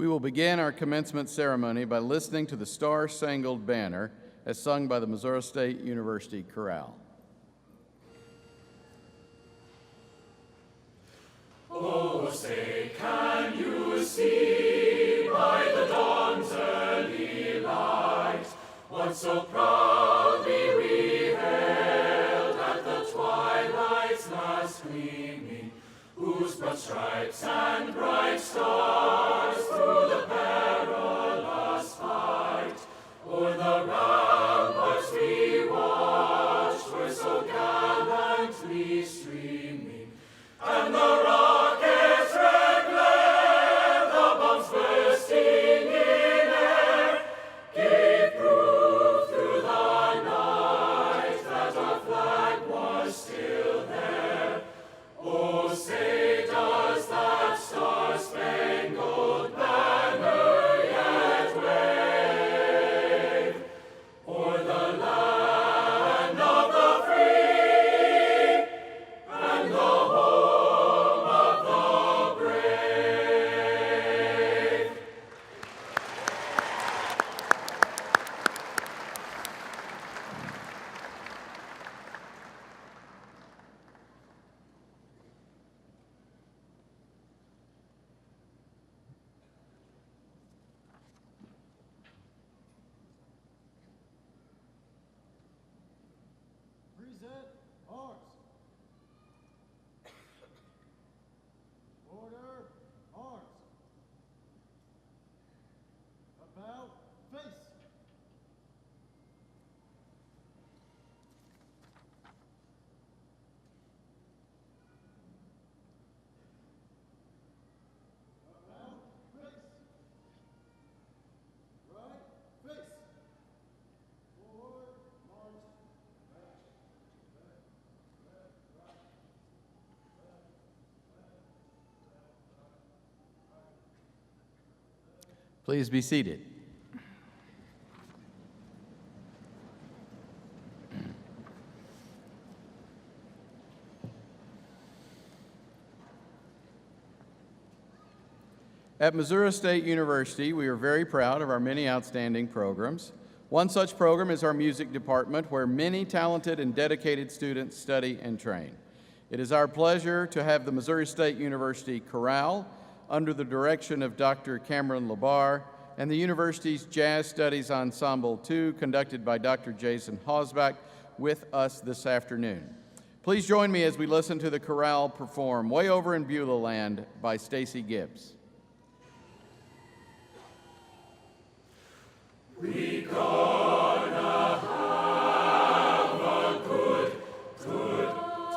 We will begin our commencement ceremony by listening to the Star-Spangled Banner as sung by the Missouri State University Chorale. Oh, say, can you see by the dawn's early light what so proudly we hailed at the twilight's last gleaming, whose broad stripes and bright stars through the perilous fight o'er the ramparts we watched were so gallantly streaming, and the rockets' red glare, the bombs bursting in air, gave proof through the night that our flag was still there. Oh, say, does that star-spangled banner yet wave o'er the land of the free and the home of the brave? Present arms. Order arms. About face. About face. Right face. Forward march. Please be seated. At Missouri State University, we are very proud of our many outstanding programs. One such program is our music department, where many talented and dedicated students study and train. It is our pleasure to have the Missouri State University Chorale, under the direction of Dr. Cameron Labar, and the university's Jazz Studies Ensemble 2, conducted by Dr. Jason Hosbach, with us this afternoon. Please join me as we listen to the chorale perform Way Over in Beulah Land by Stacy Gibbs. We gonna have a good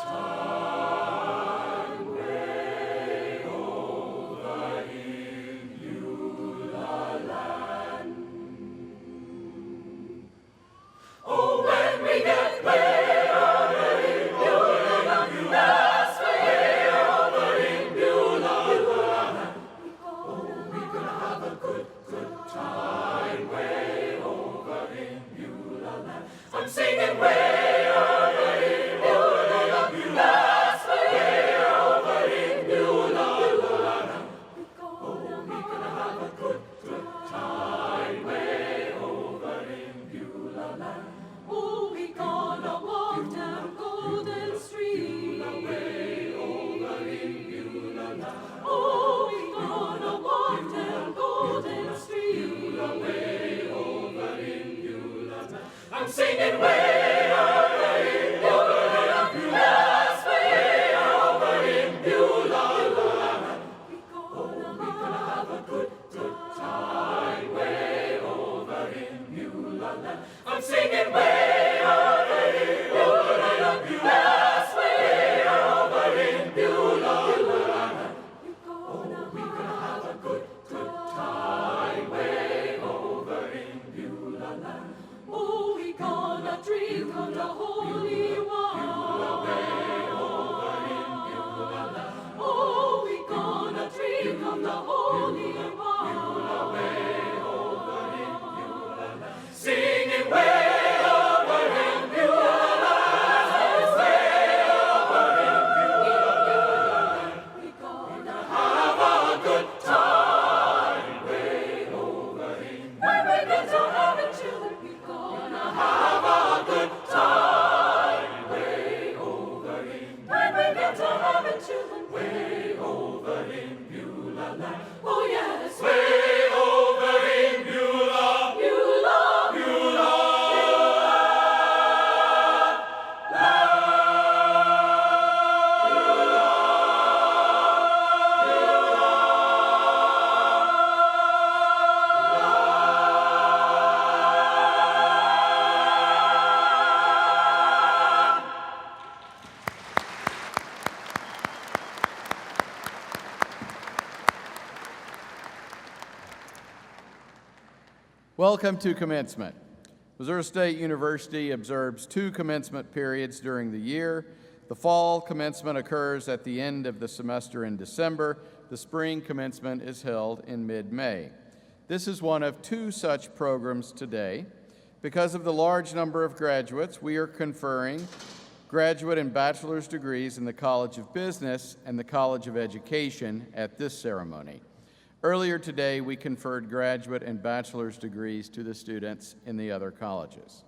time way over in Beulah land. Oh, when we get way over in Beulah, yes, way over in Beulah land. Oh, we gonna have a good time way over in Beulah land. I'm singing way over in Beulah, yes, way over in Beulah land. Oh, we gonna have a good time way over in Beulah land. Oh, we gonna walk down Golden Street. Way over in Beulah land. Oh, we gonna walk down Golden Street. Way over in Beulah land. I'm singing way over in Beulah, yes, way over in Beulah land. Oh, we gonna have a good time way over in Beulah land. I'm singing way over in Beulah, yes, way over in Beulah land. Oh, we gonna have a good time way over in Beulah land. Oh, we gonna Welcome to Commencement. Missouri State University observes 2 commencement periods during the year. The fall commencement occurs at the end of the semester in December. The spring commencement is held in mid-May. This is one of 2 such programs today. Because of the large number of graduates, we are conferring graduate and bachelor's degrees in the College of Business and the College of Education at this ceremony. Earlier today, we conferred graduate and bachelor's degrees to the students in the other colleges.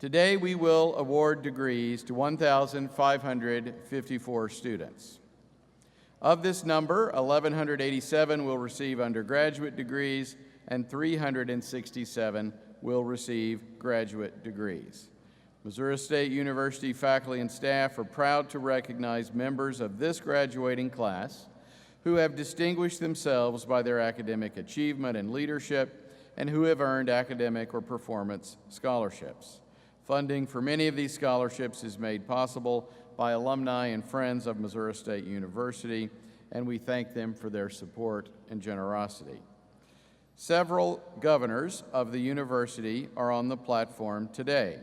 Today, we will award degrees to 1,554 students. Of this number, 1,187 will receive undergraduate degrees and 367 will receive graduate degrees. Missouri State University faculty and staff are proud to recognize members of this graduating class who have distinguished themselves by their academic achievement and leadership, and who have earned academic or performance scholarships. Funding for many of these scholarships is made possible by alumni and friends of Missouri State University, and we thank them for their support and generosity. Several governors of the university are on the platform today.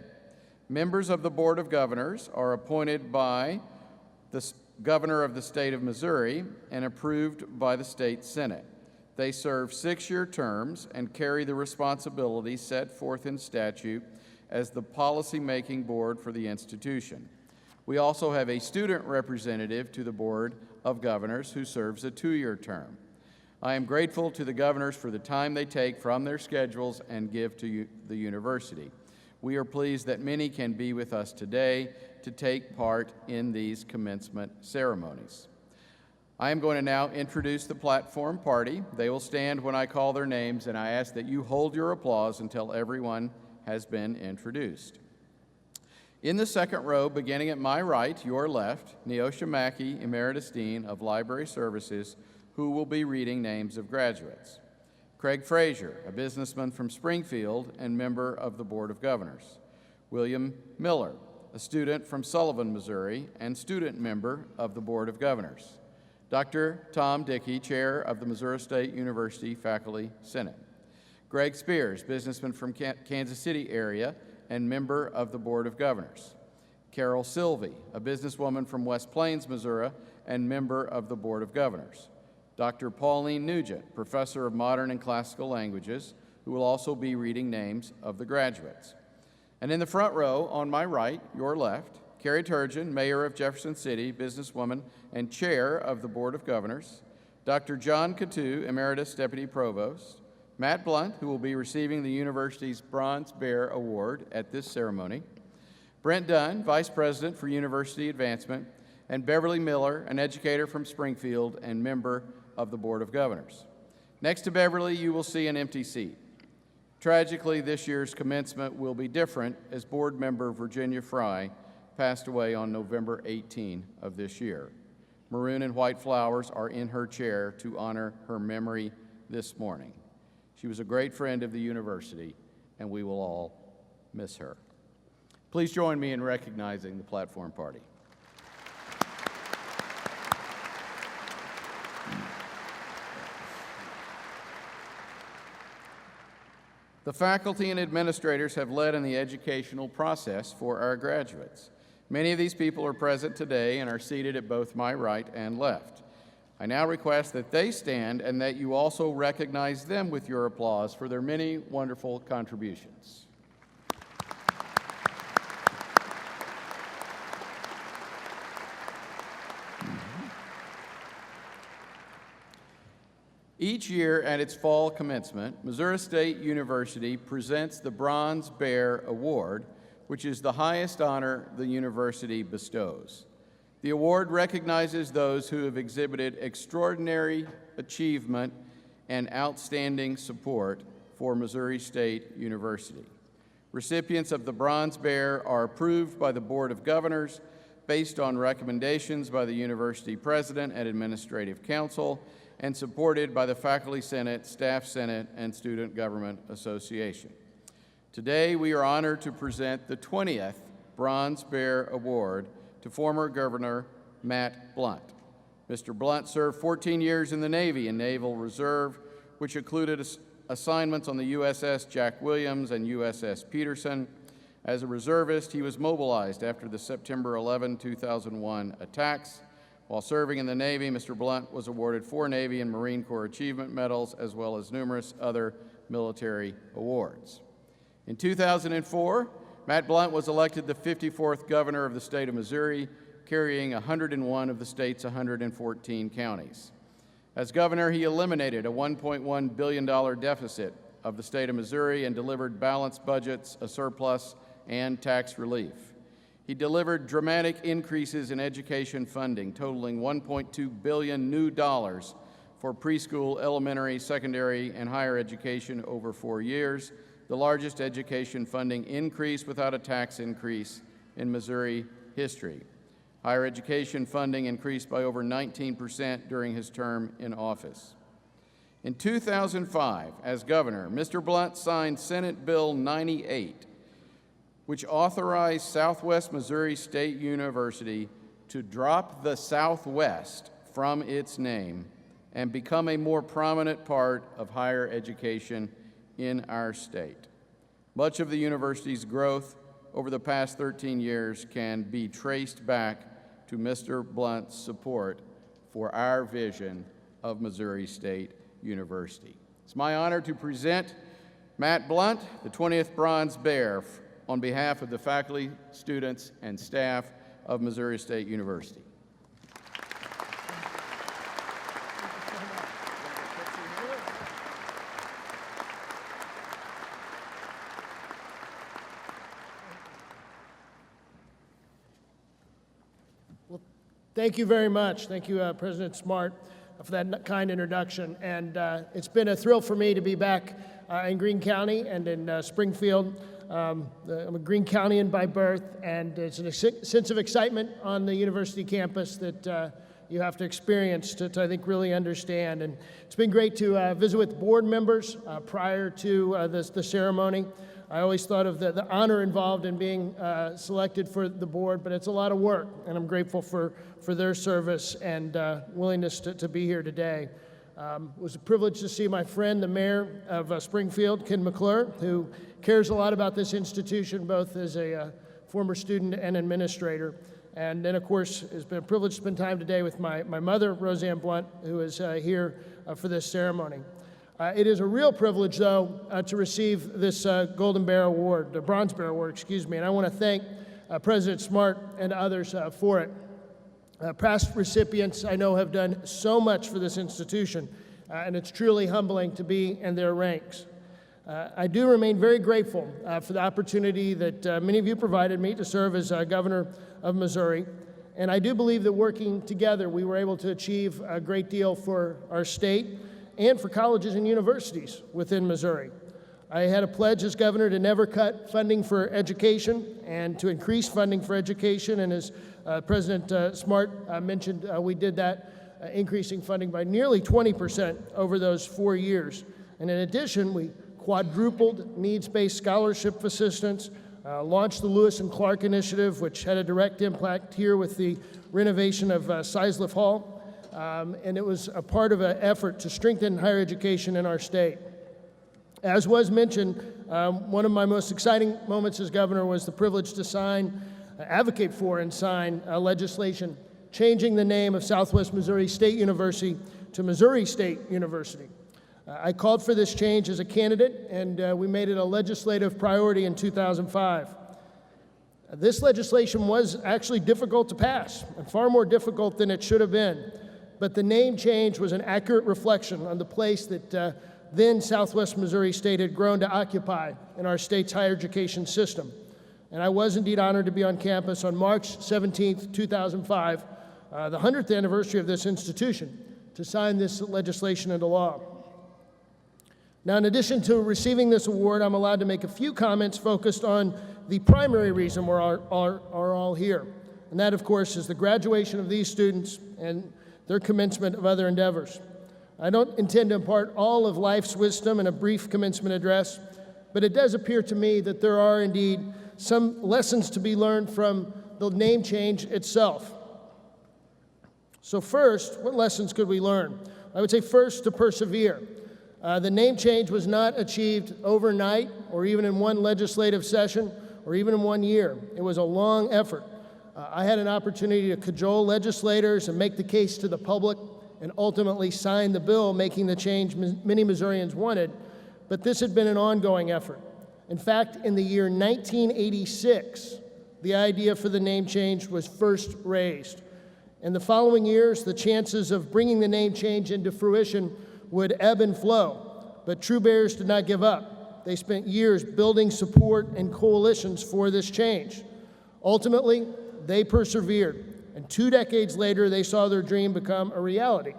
Members of the Board of Governors are appointed by the Governor of the State of Missouri and approved by the State Senate. They serve 6-year terms and carry the responsibilities set forth in statute as the policy-making board for the institution. We also have a student representative to the Board of Governors who serves a 2-year term. I am grateful to the governors for the time they take from their schedules and give to the university. We are pleased that many can be with us today to take part in these commencement ceremonies. I am going to now introduce the platform party. They will stand when I call their names, and I ask that you hold your applause until everyone has been introduced. In the second row, beginning at my right, your left, Neosha Mackey, Emeritus Dean of Library Services, who will be reading names of graduates. Craig Frazier, a businessman from Springfield and member of the Board of Governors. William Miller, a student from Sullivan, Missouri, and student member of the Board of Governors. Dr. Tom Dickey, chair of the Missouri State University Faculty Senate. Greg Spears, businessman from Kansas City area and member of the Board of Governors. Carol Sylvie, a businesswoman from West Plains, Missouri, and member of the Board of Governors. Dr. Pauline Nugent, professor of modern and classical languages, who will also be reading names of the graduates. And in the front row, on my right, your left, Carrie Turgeon, mayor of Jefferson City, businesswoman, and chair of the Board of Governors. Dr. John Coutu, emeritus deputy provost. Matt Blunt, who will be receiving the university's Bronze Bear Award at this ceremony. Brent Dunn, vice president for university advancement. And Beverly Miller, an educator from Springfield and member of the Board of Governors. Next to Beverly, you will see an empty seat. Tragically, this year's commencement will be different as board member Virginia Fry passed away on November 18 of this year. Maroon and white flowers are in her chair to honor her memory this morning. She was a great friend of the university, and we will all miss her. Please join me in recognizing the platform party. The faculty and administrators have led in the educational process for our graduates. Many of these people are present today and are seated at both my right and left. I now request that they stand and that you also recognize them with your applause for their many wonderful contributions. Each year at its fall commencement, Missouri State University presents the Bronze Bear Award, which is the highest honor the university bestows. The award recognizes those who have exhibited extraordinary achievement and outstanding support for Missouri State University. Recipients of the Bronze Bear are approved by the Board of Governors based on recommendations by the university president and administrative council, and supported by the Faculty Senate, Staff Senate, and Student Government Association. Today, we are honored to present the 20th Bronze Bear Award to former Governor Matt Blunt. Mr. Blunt served 14 years in the Navy and Naval Reserve, which included assignments on the USS Jack Williams and USS Peterson. As a reservist, he was mobilized after the September 11, 2001 attacks. While serving in the Navy, Mr. Blunt was awarded 4 Navy and Marine Corps Achievement Medals, as well as numerous other military awards. In 2004, Matt Blunt was elected the 54th governor of the state of Missouri, carrying 101 of the state's 114 counties. As governor, he eliminated a $1.1 billion deficit of the state of Missouri and delivered balanced budgets, a surplus, and tax relief. He delivered dramatic increases in education funding, totaling $1.2 billion new dollars for preschool, elementary, secondary, and higher education over 4 years, the largest education funding increase without a tax increase in Missouri history. Higher education funding increased by over 19% during his term in office. In 2005, as governor, Mr. Blunt signed Senate Bill 98, which authorized Southwest Missouri State University to drop the Southwest from its name and become a more prominent part of higher education in our state. Much of the university's growth over the past 13 years can be traced back to Mr. Blunt's support for our vision of Missouri State University. It's my honor to present Matt Blunt, the 20th Bronze Bear, on behalf of the faculty, students, and staff of Missouri State University. Thank you very much. Thank you, President Smart, for that kind introduction. And it's been a thrill for me to be back in Greene County and in Springfield. I'm a Greene Countian by birth, and it's a sense of excitement on the university campus that you have to experience to I think, really understand. And it's been great to visit with board members prior to the ceremony. I always thought of the honor involved in being selected for the board, but it's a lot of work, and I'm grateful for their service and willingness to be here today. It was a privilege to see my friend, the mayor of Springfield, Ken McClure, who cares a lot about this institution, both as a former student and administrator. And then, of course, it's been a privilege to spend time today with my mother, Roseanne Blunt, who is here for this ceremony. It is a real privilege, though, to receive this Golden Bear Award, the Bronze Bear Award, excuse me, and I want to thank President Smart and others for it. Past recipients, I know, have done so much for this institution, and it's truly humbling to be in their ranks. I do remain very grateful for the opportunity that many of you provided me to serve as governor of Missouri, and I do believe that working together, we were able to achieve a great deal for our state and for colleges and universities within Missouri. I had a pledge as governor to never cut funding for education and to increase funding for education, and as President Smart mentioned, we did that, increasing funding by nearly 20% over those 4 years. And in addition, we quadrupled needs-based scholarship assistance, launched the Lewis and Clark Initiative, which had a direct impact here with the renovation of Seisliff Hall, and it was a part of an effort to strengthen higher education in our state. As was mentioned, one of my most exciting moments as governor was the privilege to advocate for and sign legislation changing the name of Southwest Missouri State University to Missouri State University. I called for this change as a candidate, and we made it a legislative priority in 2005. This legislation was actually difficult to pass, and far more difficult than it should have been. But the name change was an accurate reflection on the place that then Southwest Missouri State had grown to occupy in our state's higher education system. And I was indeed honored to be on campus on March 17th, 2005, the 100th anniversary of this institution, to sign this legislation into law. Now, in addition to receiving this award, I'm allowed to make a few comments focused on the primary reason we're all here. And that, of course, is the graduation of these students and their commencement of other endeavors. I don't intend to impart all of life's wisdom in a brief commencement address, but it does appear to me that there are indeed some lessons to be learned from the name change itself. So first, what lessons could we learn? I would say first, to persevere. The name change was not achieved overnight or even in one legislative session or even in 1 year. It was a long effort. I had an opportunity to cajole legislators and make the case to the public and ultimately sign the bill making the change many Missourians wanted, but this had been an ongoing effort. In fact, in the year 1986, the idea for the name change was first raised. In the following years, the chances of bringing the name change into fruition would ebb and flow, but True Bears did not give up. They spent years building support and coalitions for this change. Ultimately, they persevered, and 2 decades later, they saw their dream become a reality.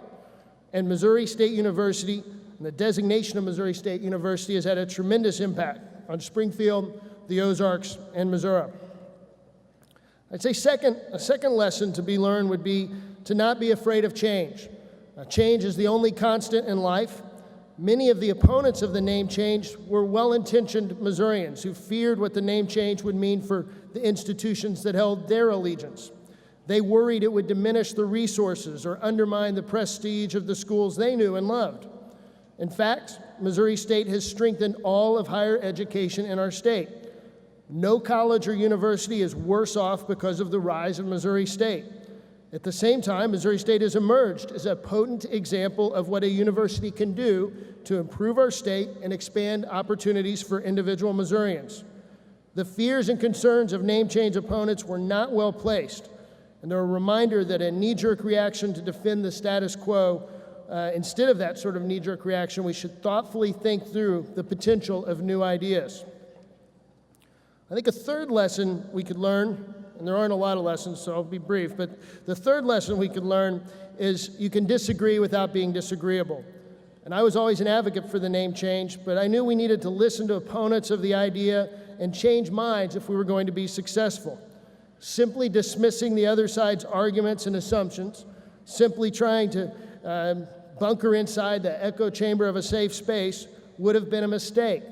And Missouri State University, and the designation of Missouri State University, has had a tremendous impact on Springfield, the Ozarks, and Missouri. I'd say a second lesson to be learned would be to not be afraid of change. Change is the only constant in life. Many of the opponents of the name change were well-intentioned Missourians who feared what the name change would mean for the institutions that held their allegiance. They worried it would diminish the resources or undermine the prestige of the schools they knew and loved. In fact, Missouri State has strengthened all of higher education in our state. No college or university is worse off because of the rise of Missouri State. At the same time, Missouri State has emerged as a potent example of what a university can do to improve our state and expand opportunities for individual Missourians. The fears and concerns of name change opponents were not well placed, and they're a reminder that a knee-jerk reaction to defend the status quo, instead of that sort of knee-jerk reaction, we should thoughtfully think through the potential of new ideas. I think a third lesson we could learn, and there aren't a lot of lessons, so I'll be brief, but the third lesson we could learn is you can disagree without being disagreeable. And I was always an advocate for the name change, but I knew we needed to listen to opponents of the idea and change minds if we were going to be successful. Simply dismissing the other side's arguments and assumptions, simply trying to bunker inside the echo chamber of a safe space would have been a mistake.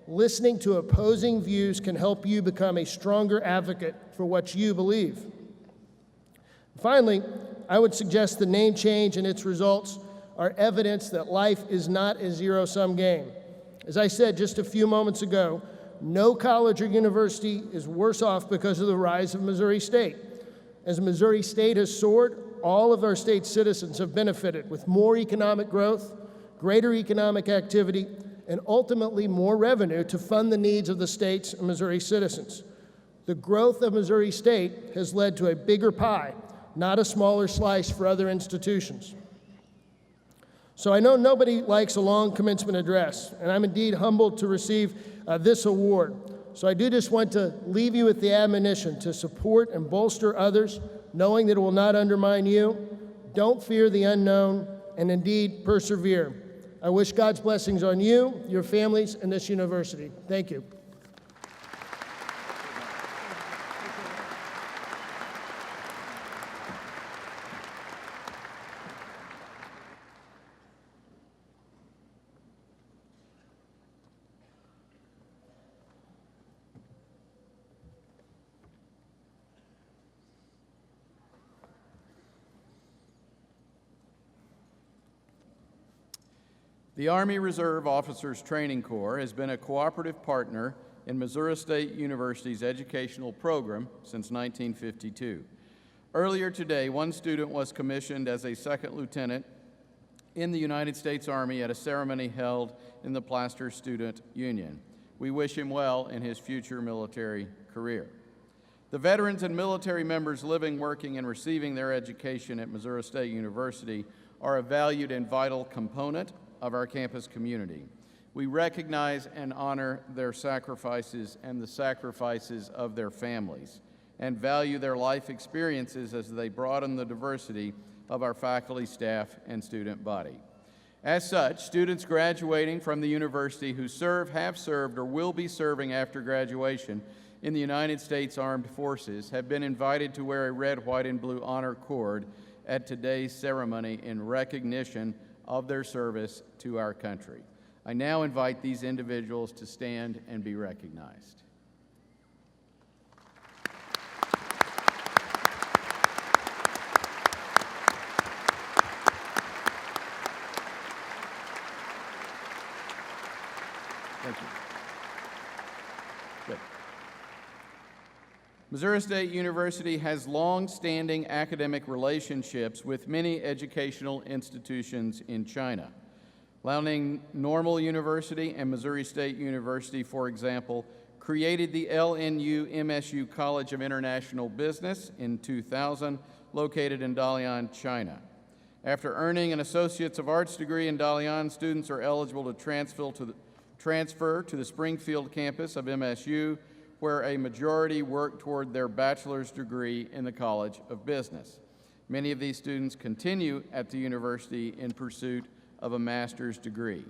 Listening to opposing views can help you become a stronger advocate for what you believe. Finally, I would suggest the name change and its results are evidence that life is not a zero-sum game. As I said just a few moments ago, no college or university is worse off because of the rise of Missouri State. As Missouri State has soared, all of our state's citizens have benefited with more economic growth, greater economic activity, and ultimately more revenue to fund the needs of the state's and Missouri citizens. The growth of Missouri State has led to a bigger pie, not a smaller slice for other institutions. So I know nobody likes a long commencement address, and I'm indeed humbled to receive this award. So I do just want to leave you with the admonition to support and bolster others, knowing that it will not undermine you. Don't fear the unknown, and indeed persevere. I wish God's blessings on you, your families, and this university. Thank you. The Army Reserve Officers Training Corps has been a cooperative partner in Missouri State University's educational program since 1952. Earlier today, one student was commissioned as a second lieutenant in the United States Army at a ceremony held in the Plaster Student Union. We wish him well in his future military career. The veterans and military members living, working, and receiving their education at Missouri State University are a valued and vital component of our campus community. We recognize and honor their sacrifices and the sacrifices of their families, and value their life experiences as they broaden the diversity of our faculty, staff, and student body. As such, students graduating from the university who serve, have served, or will be serving after graduation in the United States Armed Forces have been invited to wear a red, white, and blue honor cord at today's ceremony in recognition of their service to our country. I now invite these individuals to stand and be recognized. Thank you. Good. Missouri State University has long-standing academic relationships with many educational institutions in China. Liaoning Normal University and Missouri State University, for example, created the LNU-MSU College of International Business in 2000, located in Dalian, China. After earning an Associates of Arts degree in Dalian, students are eligible to transfer to the Springfield campus of MSU, where a majority work toward their bachelor's degree in the College of Business. Many of these students continue at the university in pursuit of a master's degree.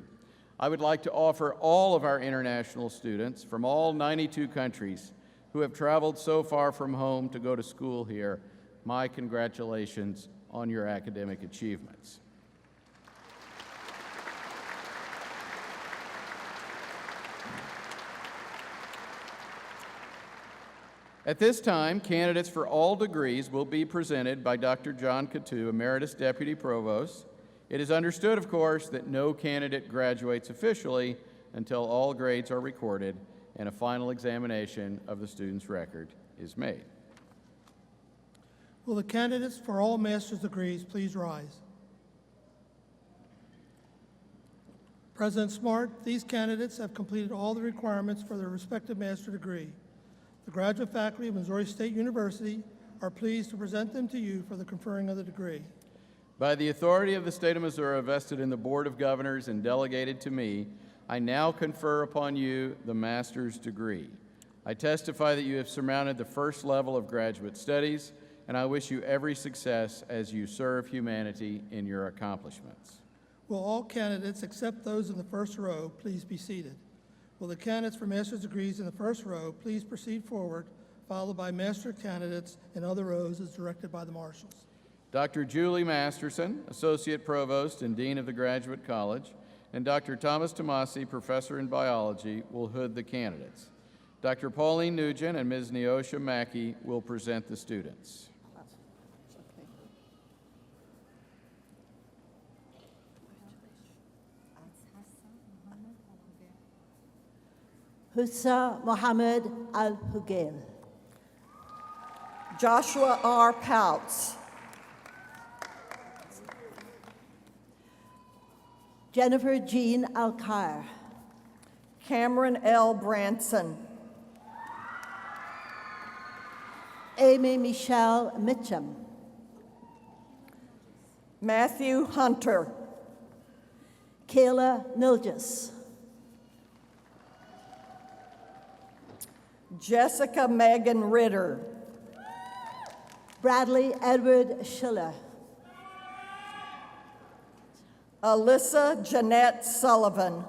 I would like to offer all of our international students from all 92 countries who have traveled so far from home to go to school here my congratulations on your academic achievements. At this time, candidates for all degrees will be presented by Dr. John Coutu, Emeritus Deputy Provost. It is understood, of course, that no candidate graduates officially until all grades are recorded and a final examination of the student's record is made. Will the candidates for all master's degrees please rise? President Smart, these candidates have completed all the requirements for their respective master's degree. The graduate faculty of Missouri State University are pleased to present them to you for the conferring of the degree. By the authority of the state of Missouri vested in the Board of Governors and delegated to me, I now confer upon you the master's degree. I testify that you have surmounted the first level of graduate studies, and I wish you every success as you serve humanity in your accomplishments. Will all candidates, except those in the first row, please be seated? Will the candidates for master's degrees in the first row please proceed forward, followed by master candidates in other rows as directed by the marshals. Dr. Julie Masterson, Associate Provost and Dean of the Graduate College, and Dr. Thomas Tomasi, Professor in Biology, will hood the candidates. Dr. Pauline Nugent and Ms. Neosha Mackey will present the students. Hussa Mohammed Al-Hugail. Joshua R. Pouts. Jennifer Jean Alkire. Cameron L. Branson. Amy Michelle Mitchum. Matthew Hunter. Kayla Nilgis. Jessica Megan Ritter. Bradley Edward Schiller. Alyssa Jeanette Sullivan.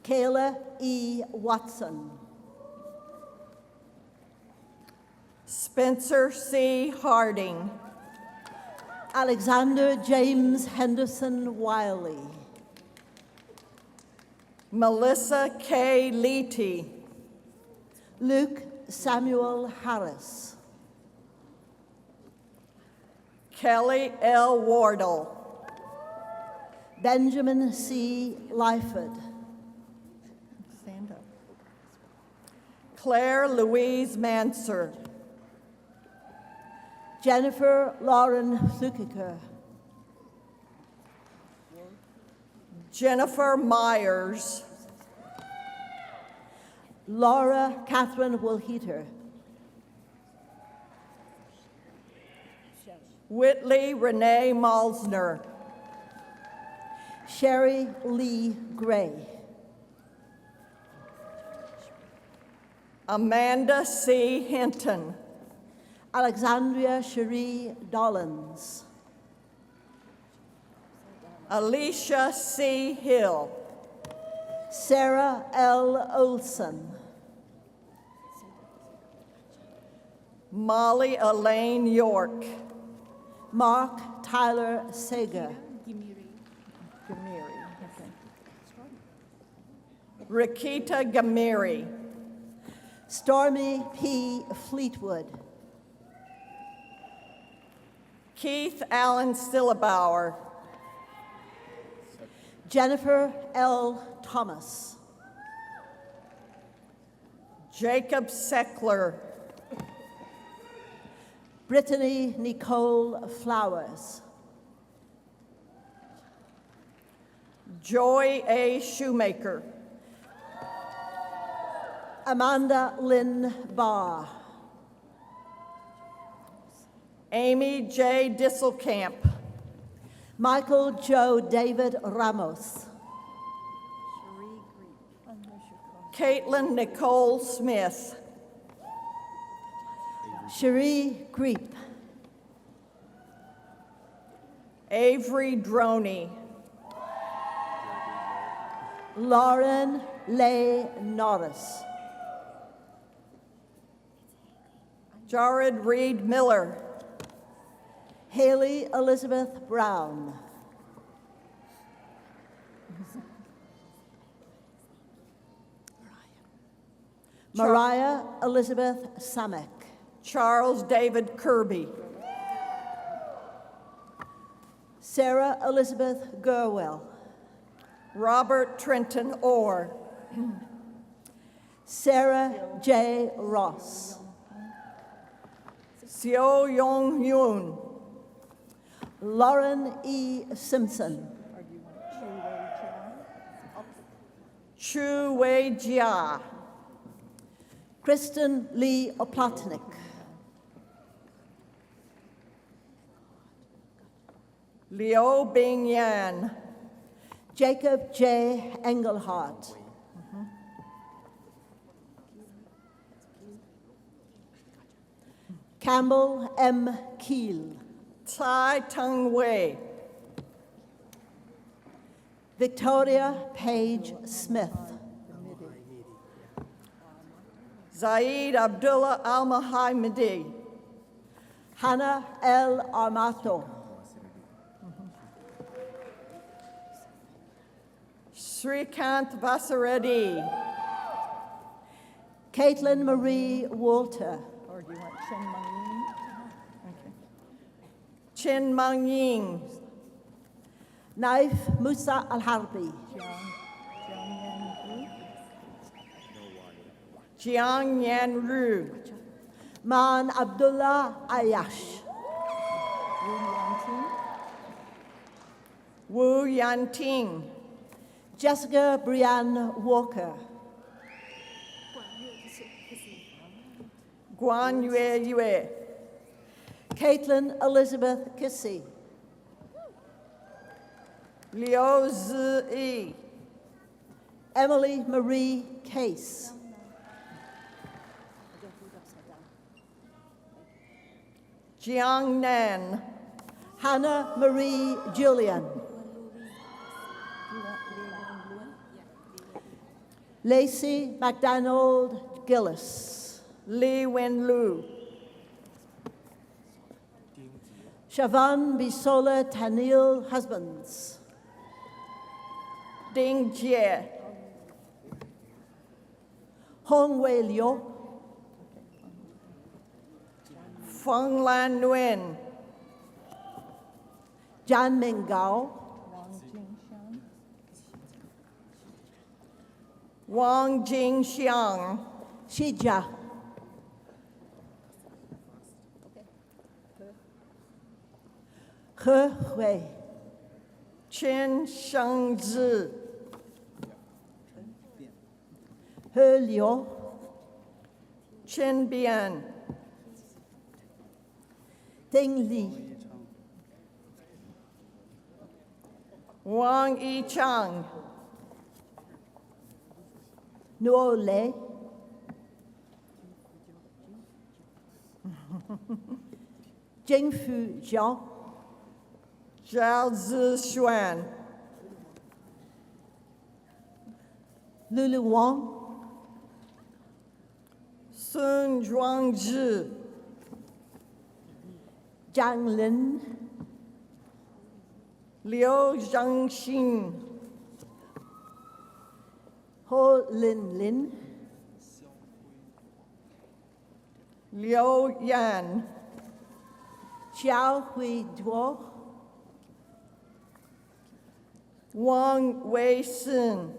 Kayla E. Watson. Spencer C. Harding. Alexander James Henderson Wiley. Melissa K. Leety. Luke Samuel Harris. Kelly L. Wardle. Benjamin C. Lyford. Stand up. Claire Louise Manser. Jennifer Lauren Flukiker. Jennifer Myers. Laura Catherine Wilheater. Whitley Renee Malsner. Sherry Lee Gray. Amanda C. Hinton. Alexandria Cherie Dollins. Alicia C. Hill. Sarah L. Olson. Molly Elaine York. Mark Tyler Sager. Rakita Gamiri. Stormy P. Fleetwood. Keith Allen Stillebauer. Jennifer L. Thomas. Jacob Seckler, Brittany Nicole Flowers. Joy A. Shoemaker, Amanda Lynn Barr. Amy J. Disselkamp, Michael Joe David Ramos. Caitlin Nicole Smith, Cherie Greep. Avery Droney, Lauren Leigh Norris. Jared Reed Miller, Haley Elizabeth Brown. Mariah Elizabeth Samek. Charles David Kirby, Sarah Elizabeth Gerwell. Robert Trenton Orr, Sarah J. Ross. Seo Yong Yoon, Lauren E. Simpson. Chu Wei Jia, Kristen Lee Oplotnik. Liu Bing Yan, Jacob J. Engelhardt. Campbell M. Keel. Tai Tung Wei, Victoria Page Smith. Zaid Abdullah Al Mahmidi, Hannah L. Armato. Srikanth Vasareddy, Caitlin Marie Walter. or do you want Chen Meng Okay. Chen Meng Ying, Naif Musa Al Harbi. Jiang Yan Ru, Man Abdullah Ayash. Wu Yanting, Jessica Brianne Walker. Guan Yue Yue, Caitlin Elizabeth Kissy. Liu Zi, Emily Marie Case. Jiang Nan, Hannah Marie Julian. Lacey McDonald Gillis. Li Wen Lu, Siobhan Bisola Tanil Husbands. Ding Jie, Hong Wei Liu. Feng Lan Nguyen, Jan Ming Gao. Wang Jingxiang, Shija. He Hui. Chen Shengzi, He Liu. Chen Bian, Ding Li. Wang Yichang, Nuo Le. Jingfu Zhao. Zhao Zixuan, Lulu Wang. Sun Zhuangzhi, Zhang Lin. Liu Zhangxin, Ho Lin Lin. Liu Yan, Xiao Hui Duo. Wang Wei Sin,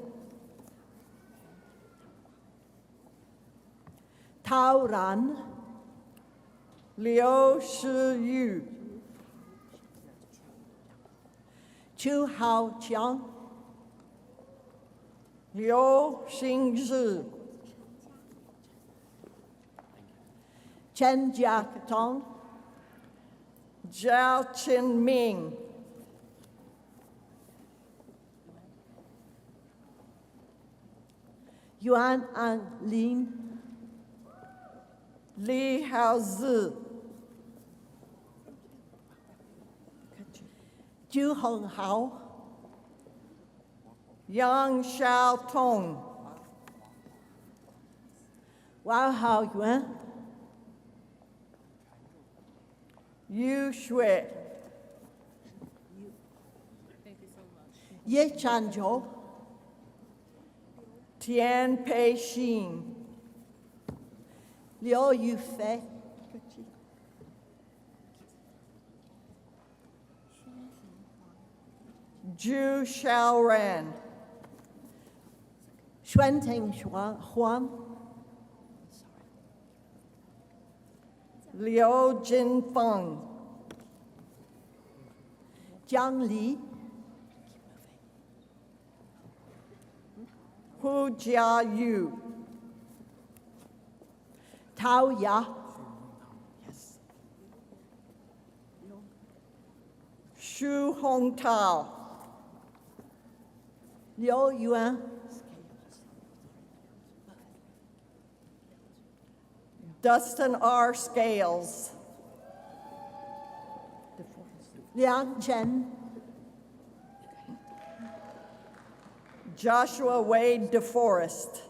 Tao Ran, Liu Shiyu, Chu Hao Chiang, Liu Xingzhi, Chen Jiak Tong, Zhao Qinming, Yuan An Lin, Li Haozi, Ju Hong Hao, Yang Xiaotong, Wao Hao Yuan, Yu Shui, Ye Chan Zhou, Tian Pei Xin, Liu Yufei, Zhu Xiaoran, Xuanteng Huang, Liu Jinfeng, Jiang Li, Hu Jiayu, Tao Ya, Xu Hongtao, Liu Yuan, Dustin R. Scales, Liang Chen, Joshua Wade DeForest,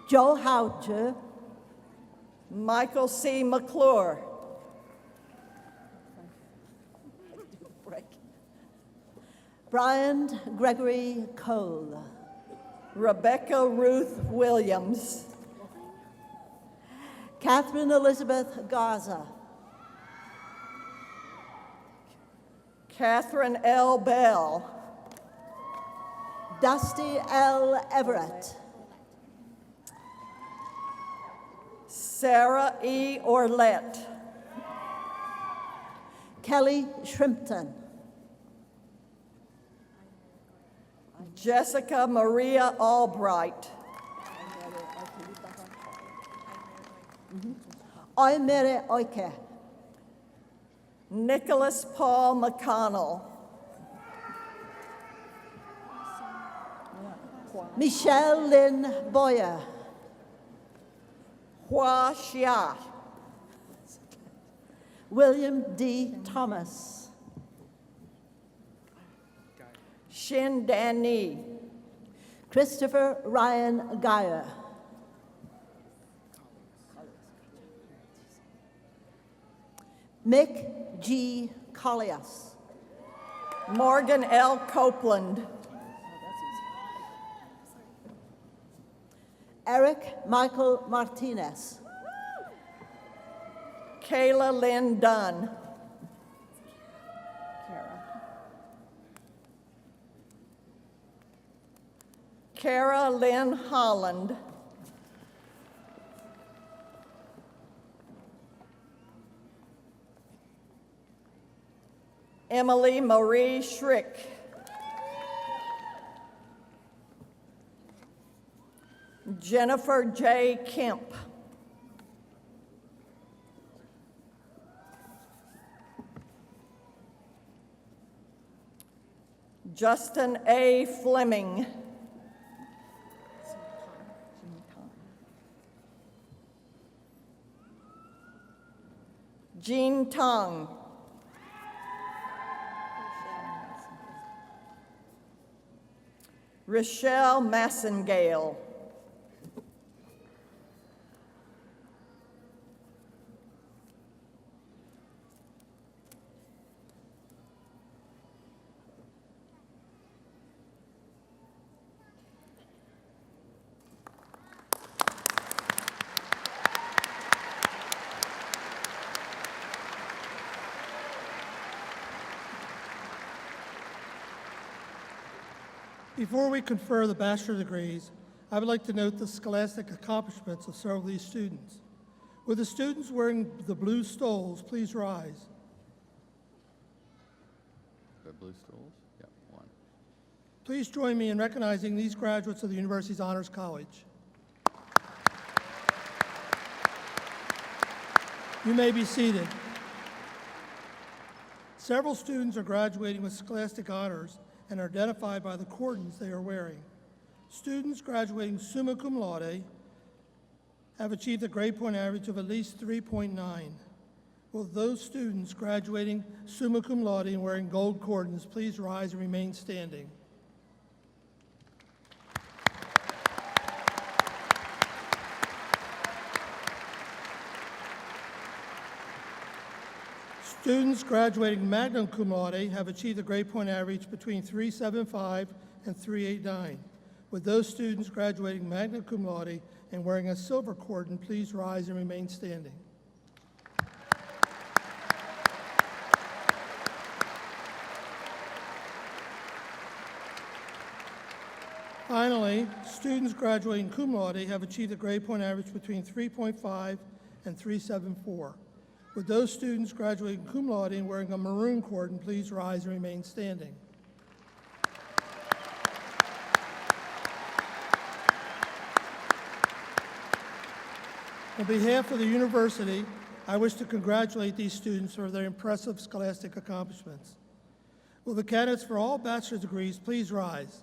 Zhou Hao Zhe, Michael C. McClure, Brian Gregory Cole, Rebecca Ruth Williams, Catherine Elizabeth Garza, Catherine L. Bell, Dusty L. Everett, Sarah E. Orlett, Kelly Shrimpton, Jessica Maria Albright, Oimere Oike, Nicholas Paul McConnell, Michelle Lynn Boyer, Hua Xia, William D. Thomas, Xin Danny, Christopher Ryan Geyer, Mick G. Collias, Morgan L. Copeland, Eric Michael Martinez, Kayla Lynn Dunn, Kara Lynn Holland, Emily Marie Schrick, Jennifer J. Kemp, Justin A. Fleming, Jean Tong, Rochelle Massengale, Before we confer the bachelor degrees, I would like to note the scholastic accomplishments of several of these students. Will the students wearing the blue stoles please rise? The blue stools? Yep, one. Please join me in recognizing these graduates of the university's Honors College. You may be seated. Several students are graduating with scholastic honors and are identified by the cordons they are wearing. Students graduating summa cum laude have achieved a grade point average of at least 3.9. Will those students graduating summa cum laude and wearing gold cordons please rise and remain standing? Students graduating magna cum laude have achieved a grade point average between 3.75 and 3.89. Would those students graduating magna cum laude and wearing a silver cordon please rise and remain standing? Finally, students graduating cum laude have achieved a grade point average between 3.5 and 3.74. Would those students graduating cum laude and wearing a maroon cordon please rise and remain standing? On behalf of the university, I wish to congratulate these students for their impressive scholastic accomplishments. Will the candidates for all bachelor's degrees please rise?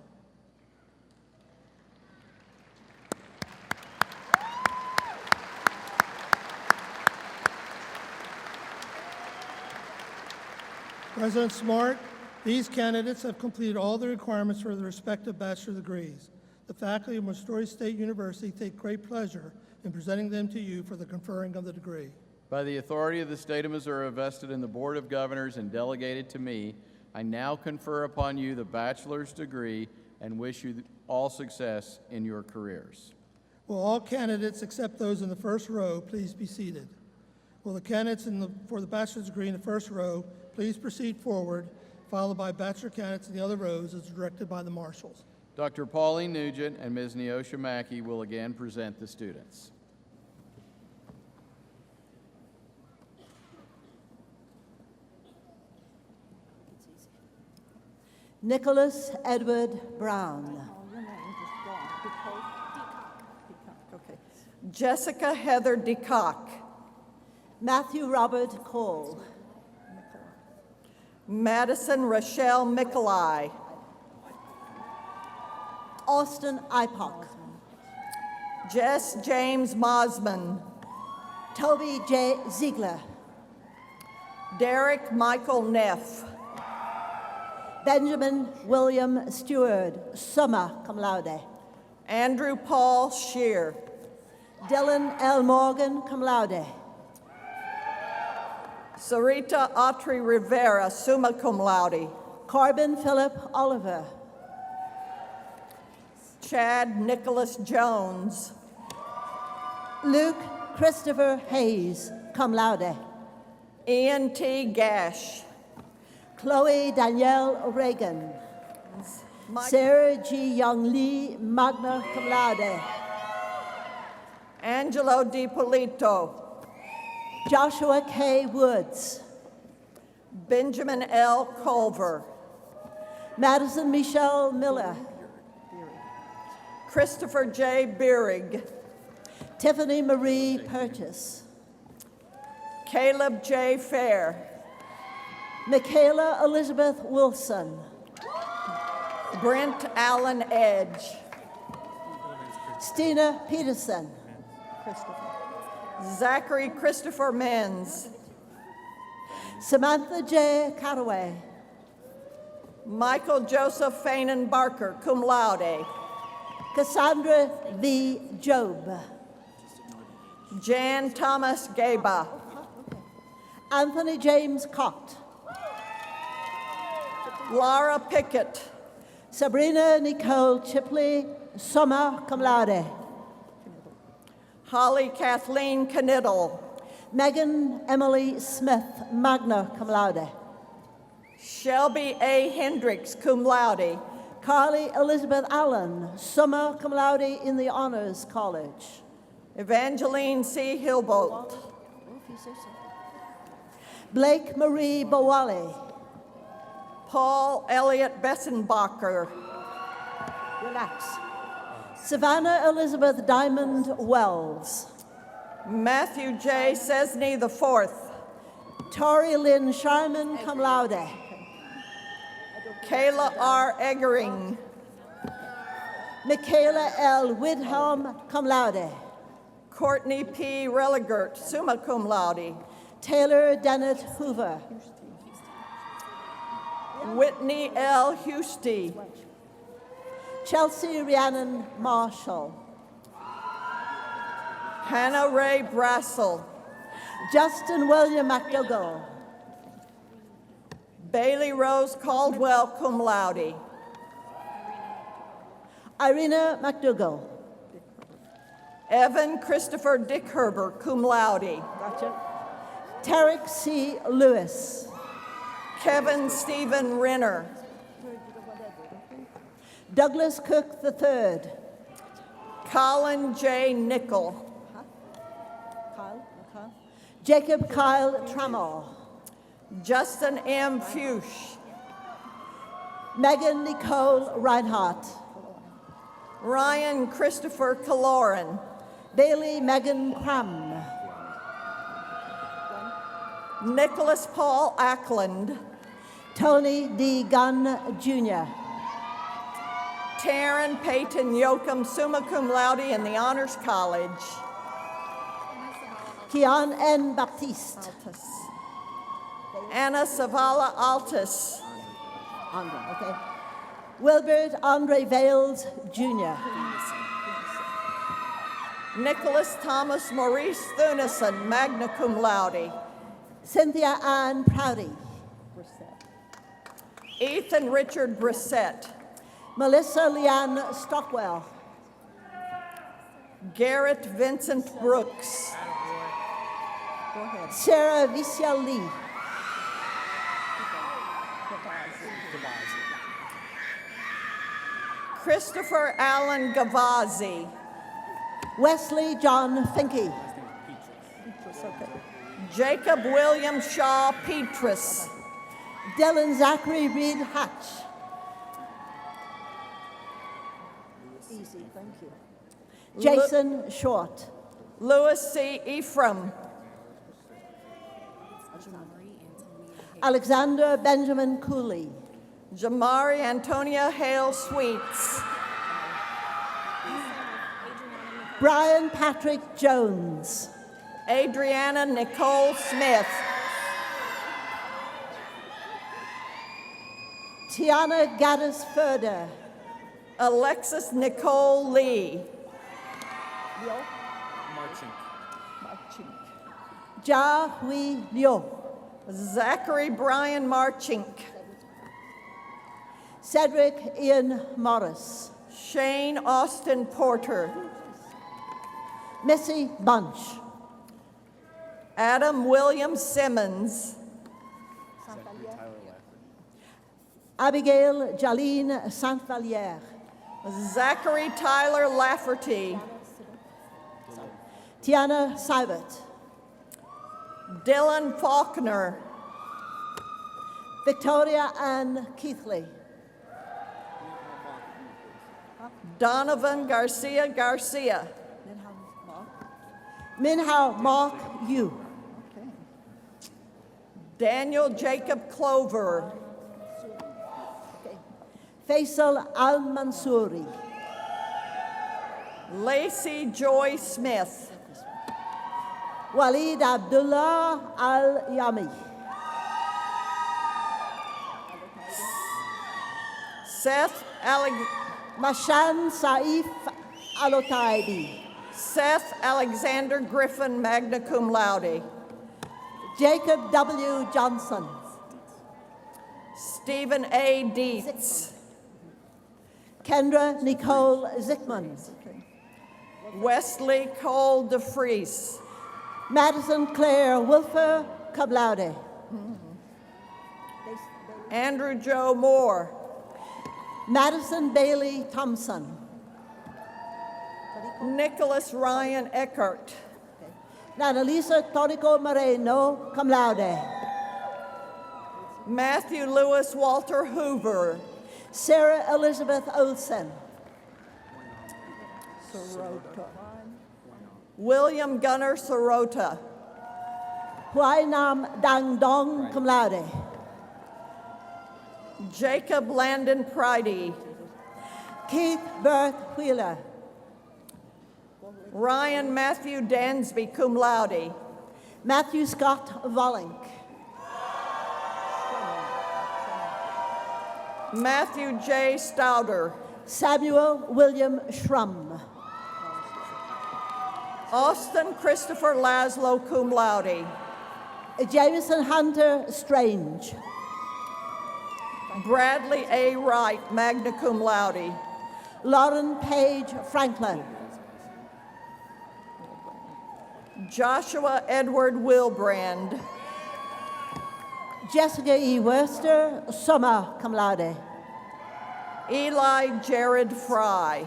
President Smart, these candidates have completed all the requirements for their respective bachelor degrees. The faculty of Missouri State University take great pleasure in presenting them to you for the conferring of the degree. By the authority of the state of Missouri vested in the Board of Governors and delegated to me, I now confer upon you the bachelor's degree and wish you all success in your careers. Will all candidates, except those in the first row, please be seated? Will the candidates for the bachelor's degree in the first row please proceed forward, followed by bachelor candidates in the other rows as directed by the marshals. Dr. Pauline Nugent and Ms. Neosha Mackey will again present the students. Nicholas Edward Brown. Oh, your name just gone. Decock. Okay. Jessica Heather DeCock. Matthew Robert Cole. Madison Rochelle Mikolai. Austin Ipock. Jess James Mosman. Toby J. Ziegler. Derek Michael Neff. Benjamin William Stewart, summa cum laude. Andrew Paul Shear. Dylan L. Morgan, cum laude. Sarita Autry Rivera, summa cum laude. Corbin Philip Oliver. Chad Nicholas Jones. Luke Christopher Hayes, cum laude. Ian T. Gash. Chloe Danielle Reagan. Sarah G. Young Lee, magna cum laude. Angelo DiPolito. Joshua K. Woods. Benjamin L. Culver. Madison Michelle Miller. Christopher J. Bierig. Tiffany Marie Purchase. Caleb J. Fair. Michaela Elizabeth Wilson. Brent Allen Edge. Stina Peterson. Zachary Christopher Menz. Samantha J. Cattaway. Michael Joseph Fanon Barker, cum laude. Cassandra V. Job. Jan Thomas Gaba. Anthony James Cott. Laura Pickett. Sabrina Nicole Chipley, summa cum laude. Holly Kathleen Kniddle. Megan Emily Smith, magna cum laude. Shelby A. Hendricks, cum laude. Carly Elizabeth Allen, summa cum laude in the Honors College. Evangeline C. Hillbolt. Blake Marie Bowale. Paul Elliott Bessenbacher. Relax. Savannah Elizabeth Diamond Wells. Matthew J. Cesney IV. Tori Lynn Sharman, cum laude. Kayla R. Eggering. Michaela L. Widholm, cum laude. Courtney P. Religert, summa cum laude. Taylor Dennett Hoover. Whitney L. Husty. Chelsea Rhiannon Marshall. Hannah Ray Brassel. Justin William McDougall. Bailey Rose Caldwell, cum laude. Irina McDougall. Evan Christopher Dickherber, cum laude. Gotcha. Tarek C. Lewis. Kevin Stephen Renner. Douglas Cook III. Colin J. Nickel. Jacob Kyle Trammell. Justin M. Fuchs. Megan Nicole Reinhardt. Ryan Christopher Kaloran. Bailey Megan Cram. Nicholas Paul Ackland. Tony D. Gunn Jr. Taryn Peyton Yoakum, summa cum laude in the Honors College. Kian N. Baptiste. Anna Savala Altus. Andre, okay. Wilbert Andre Vales Jr. Nicholas Thomas Maurice Thunison, magna cum laude. Cynthia Ann Proudy. Ethan Richard Brissett. Melissa Leanne Stockwell. Garrett Vincent Brooks. Sarah Vicia Lee. Christopher Allen Gavazzi. Wesley John Finke. Jacob William Shaw Petrus. Dylan Zachary Reed Hatch. Easy, thank you. Jason Short. Louis C. Ephraim. Alexander Benjamin Cooley. Jamari Antonia Hale Sweets. Brian Patrick Jones. Adriana Nicole Smith. Tiana Gaddis Furder. Alexis Nicole Lee. Ja Hui Liu. Zachary Brian Marchink. Cedric Ian Morris. Shane Austin Porter. Missy Bunch. Adam William Simmons. Abigail Jaline Saint-Valliere. Zachary Tyler Lafferty. Tiana Seibert. Dylan Faulkner. Victoria Ann Keithley. Donovan Garcia Garcia. Minhao Mark Yu. Daniel Jacob Clover. Faisal Al Mansouri. Lacey Joy Smith. Walid Abdullah Al Yami. Seth Mashan Saif Alotaibi. Seth Alexander Griffin, magna cum laude. Jacob W. Johnson. Stephen A. Dietz. Kendra Nicole Zickman. Wesley Cole DeFries. Madison Claire Wilfer Kablaude. Andrew Joe Moore. Madison Bailey Thompson. Nicholas Ryan Eckert. Annalisa Torico Moreno, cum laude. Matthew Lewis Walter Hoover. Sarah Elizabeth Olsen. Sorota. William Gunnar Sorota. Huai Nam Dang Dong, cum laude. Jacob Landon Pridey. Keith Berth Wheeler. Ryan Matthew Dansby, cum laude. Matthew Scott Vollink. Matthew J. Stouder. Samuel William Schrum. Austin Christopher Laszlo, cum laude. Jameson Hunter Strange. Bradley A. Wright, magna cum laude. Lauren Page Franklin. Joshua Edward Wilbrand. Jessica E. Worcester, summa cum laude. Eli Jared Fry.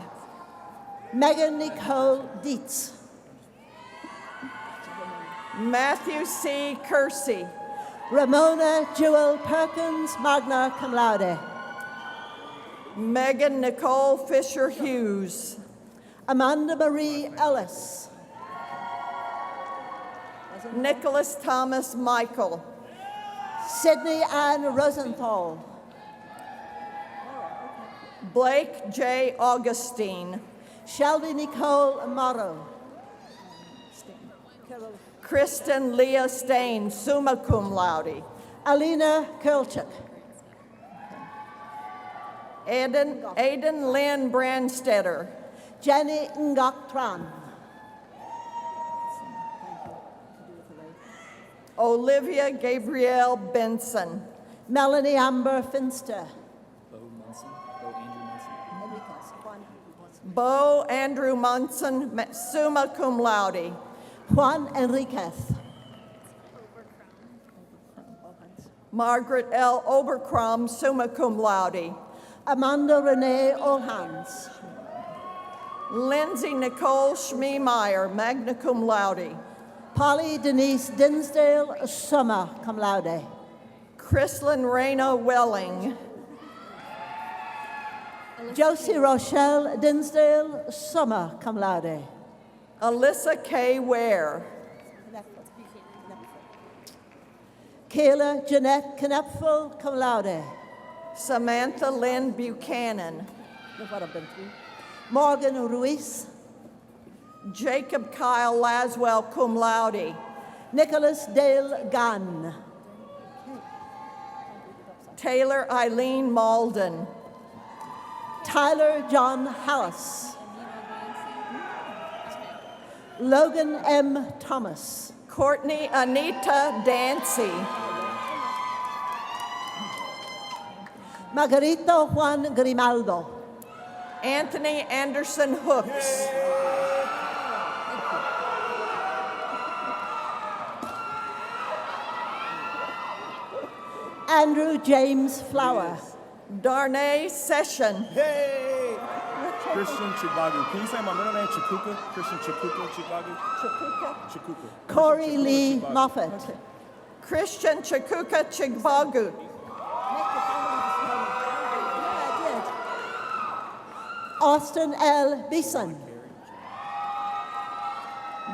Megan Nicole Dietz. Matthew C. Kersey. Ramona Jewel Perkins, magna cum laude. Megan Nicole Fisher Hughes. Amanda Marie Ellis. Nicholas Thomas Michael. Sydney Ann Rosenthal. Blake J. Augustine. Shelby Nicole Morrow. Kristen Leah Stain, summa cum laude. Alina Kulchuk. Aiden Lynn Brandstetter. Jenny Ngok Tran. Olivia Gabrielle Benson. Melanie Amber Finster. Bo Andrew Munson, summa cum laude. Juan Enriquez. Margaret L. Obercrom, summa cum laude. Amanda Renee Olhans. Lindsay Nicole Schmeemeyer, magna cum laude. Polly Denise Dinsdale, summa cum laude. Chrislyn Rayna Welling. Josie Rochelle Dinsdale, summa cum laude. Alyssa K. Ware. Kayla Jeanette Knepfel, cum laude. Samantha Lynn Buchanan. Morgan Ruiz. Jacob Kyle Laswell, cum laude. Nicholas Dale Gunn. Taylor Eileen Malden. Tyler John Hallis. Logan M. Thomas. Courtney Anita Dancy. Margarito Juan Grimaldo. Anthony Anderson Hooks. Andrew James Flower. Darnay Session. Hey! Christian Chibagu. Can you say my middle name, Chikuka? Christian Chikuka Chibagu? Chikuka. Corey Lee Moffat. Christian Chikuka Chigbagu. Austin L. Beeson.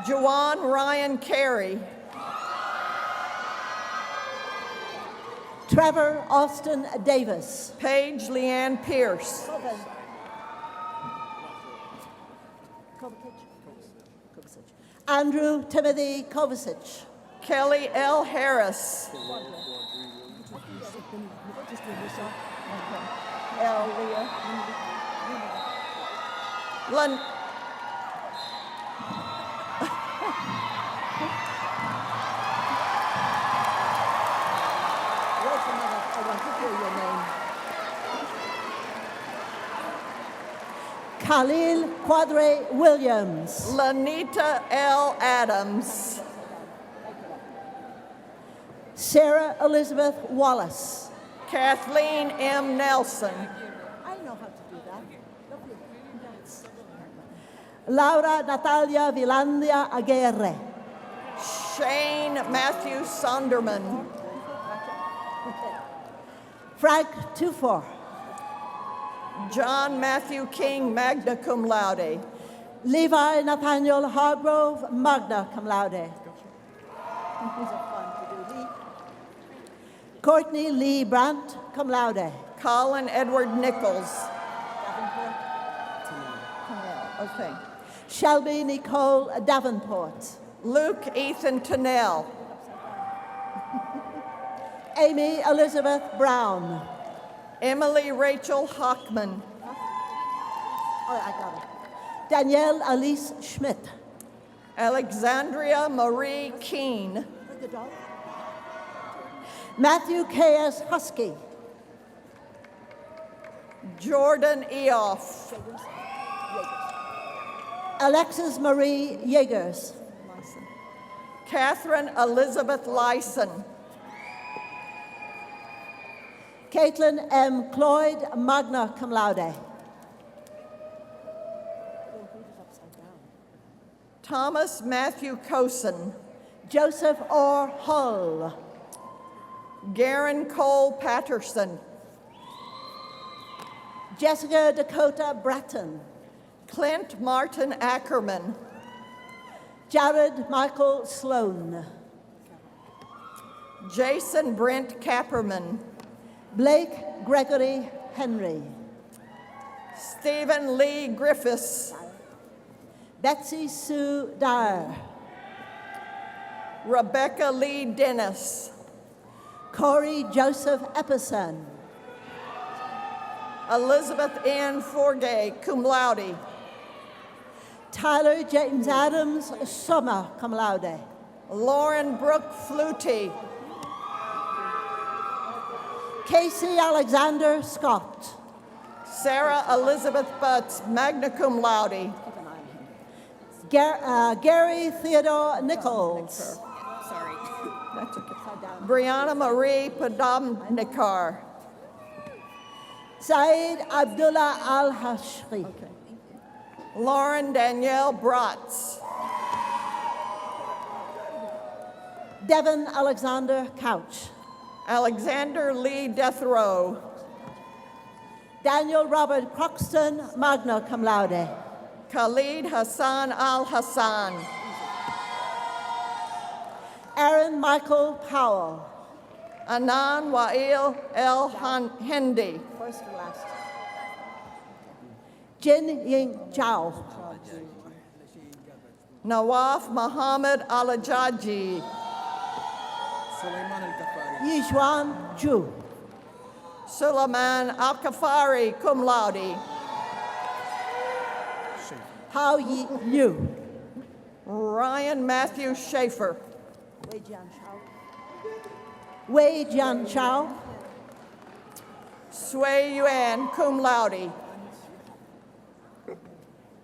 Juwan Ryan Carey. Trevor Austin Davis. Paige Leanne Pierce. Andrew Timothy Kovacic. Kelly L. Harris. L. Leah. Khalil Quadre Williams. Lanita L. Adams. Sarah Elizabeth Wallace. Kathleen M. Nelson. I know Laura Natalia Vilandia Aguirre. Shane Matthew Sonderman. Frank Tufor. John Matthew King, magna cum laude. Levi Nathaniel Hargrove, magna cum laude. Courtney Lee Brandt, cum laude. Colin Edward Nichols. Okay. Shelby Nicole Davenport. Luke Ethan Tennell. Amy Elizabeth Brown. Emily Rachel Hockman. Oh, I got it. Danielle Elise Schmidt. Alexandria Marie Keene. Matthew K.S. Husky. Jordan Eoff. Alexis Marie Yeagers. Catherine Elizabeth Lyson. Caitlin M. Cloyd, magna cum laude. Thomas Matthew Cosen. Joseph Orr Hull. Garen Cole Patterson. Jessica Dakota Bratton. Clint Martin Ackerman. Jared Michael Sloan. Jason Brent Capperman. Blake Gregory Henry. Stephen Lee Griffiths. Betsy Sue Dyer. Rebecca Lee Dennis. Corey Joseph Epperson. Elizabeth Ann Forgay, cum laude. Tyler James Adams, summa cum laude. Lauren Brooke Flutie. Casey Alexander Scott. Sarah Elizabeth Butts, magna cum laude. Gary Theodore Nichols. That's okay. Brianna Marie Podomnikar. Saeed Abdullah Al-Hashri. Lauren Danielle Bratz. Devin Alexander Couch. Alexander Lee Deathrow. Daniel Robert Croxton, magna cum laude. Khalid Hassan Al Hassan. Aaron Michael Powell. Anan Wael El Hindi. First and last. Jin Ying Chao. Nawaf Muhammad Alajaji. Yishuan Ju. Suleiman Al Kafari, cum laude. Hao Yi Liu. Ryan Matthew Schaefer. Wei Jian Chao. Sui Yuan, cum laude.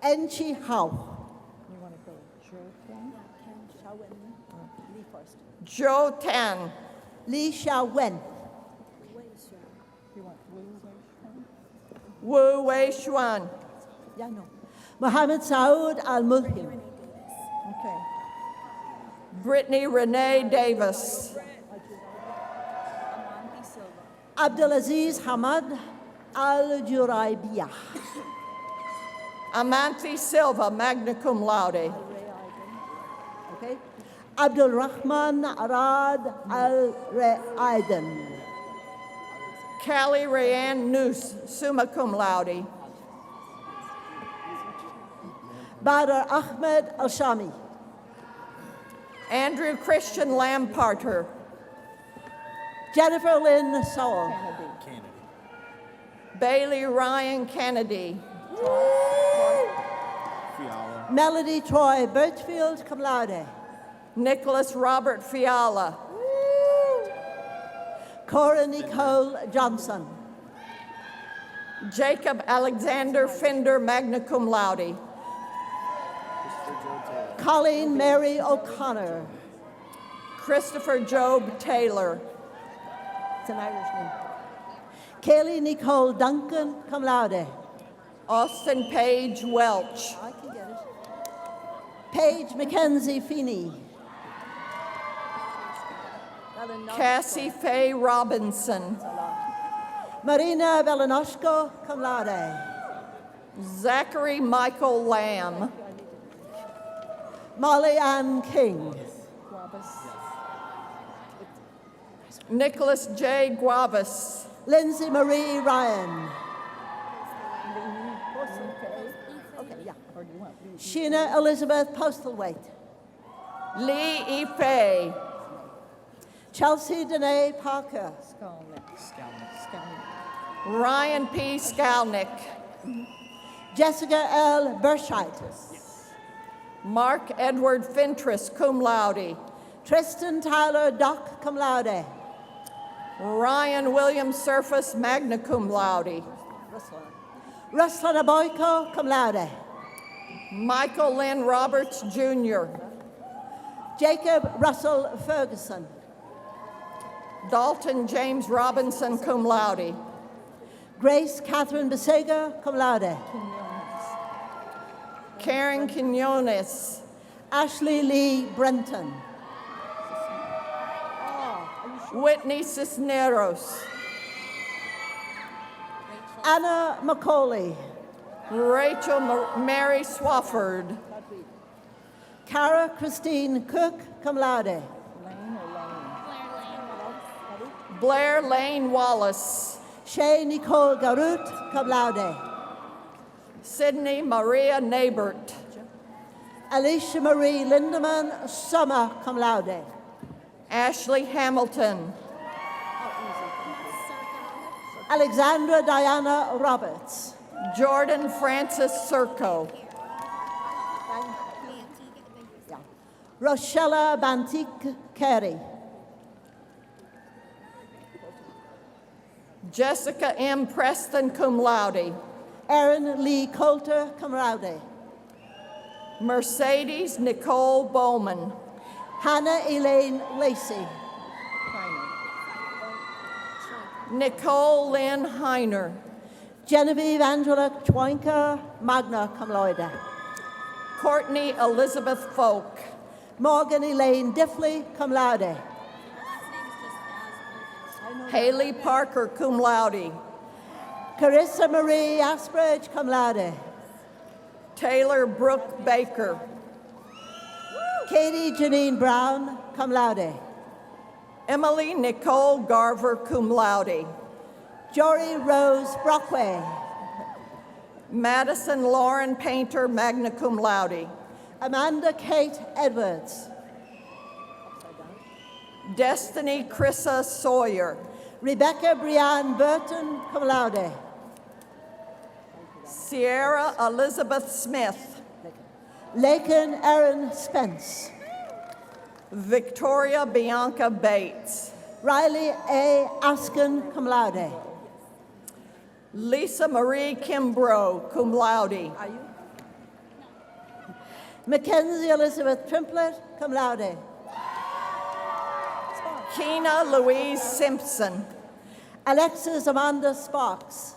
Enchi Hao. Zhou Tan. Li Xiaowen. Wu Wei Xuan. Mohammed Saud Al-Mulhim. Okay. Brittany Renee Davis. Abdulaziz Hamad Al-Juraibiyah. Amanthi Silva, magna cum laude. Okay. Abdul Rahman Arad Al-Aiden. Callie Rayanne Noose, summa cum laude. Badr Ahmed Al-Shami. Andrew Christian Lamparter. Jennifer Lynn Sowell. Bailey Ryan Kennedy. Melody Troy Birchfield, cum laude. Nicholas Robert Fiala. Cora Nicole Johnson. Jacob Alexander Fender, magna cum laude. Colleen Mary O'Connor. Christopher Job Taylor. It's an Irish name. Kaylee Nicole Duncan, cum laude. Austin Page Welch. I can get it. Paige Mackenzie Feeney. Cassie Faye Robinson. Marina Belanoshko, cum laude. Zachary Michael Lamb. Molly Ann King. Nicholas J. Guavas. Lindsay Marie Ryan. Sheena Elizabeth Postlethwaite. Lee Ife. Chelsea Danae Parker. Ryan P. Skalnick. Jessica L. Berscheid. Mark Edward Fintris, cum laude. Tristan Tyler Doc, cum laude. Ryan William Surface, magna cum laude. Ruslan Aboyko, cum laude. Michael Lynn Roberts, Jr. Jacob Russell Ferguson. Dalton James Robinson, cum laude. Grace Catherine Besega, cum laude. Karen Quinones. Ashley Lee Brenton. Whitney Cisneros. Anna McCauley. Rachel Mary Swafford. Cara Christine Cook, cum laude. Blair Lane Wallace. Shay Nicole Garut, cum laude. Sydney Maria Nabert. Alicia Marie Lindemann, summa, cum laude. Ashley Hamilton. Alexandra Diana Roberts. Jordan Francis Serco. Rochella Bantique Carey. Jessica M. Preston, cum laude. Erin Lee Coulter, cum laude. Mercedes Nicole Bowman. Hannah Elaine Lacey. Nicole Lynn Heiner. Genevieve Angela Twoinker, magna cum laude. Courtney Elizabeth Folk. Morgan Elaine Diffley, cum laude. Haley Parker, cum laude. Carissa Marie Asbridge, cum laude. Taylor Brooke Baker. Katie Janine Brown, cum laude. Emily Nicole Garver, cum laude. Jory Rose Brockway. Madison Lauren Painter, magna cum laude. Amanda Kate Edwards. Destiny Chrissa Sawyer. Rebecca Brianne Burton, cum laude. Sierra Elizabeth Smith. Laken Erin Spence. Victoria Bianca Bates. Riley A. Askin, cum laude. Lisa Marie Kimbrough, cum laude. Mackenzie Elizabeth Trimplet, cum laude. Keena Louise Simpson. Alexis Amanda Sparks.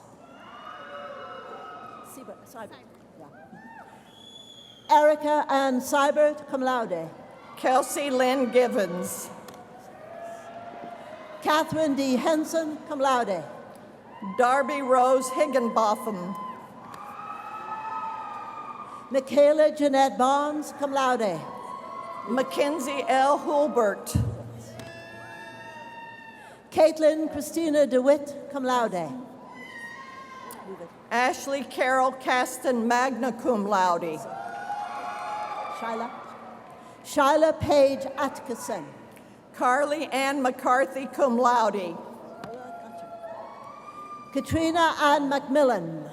Erica Ann Seibert, cum laude. Kelsey Lynn Givens. Catherine D. Henson, cum laude. Darby Rose Higginbotham. Michaela Jeanette Barnes, cum laude. Mackenzie L. Hulbert. Caitlin Christina DeWitt, cum laude. Ashley Carol Caston, magna cum laude. Shyla Page Atkinson. Carly Ann McCarthy, cum laude. Katrina Ann McMillan.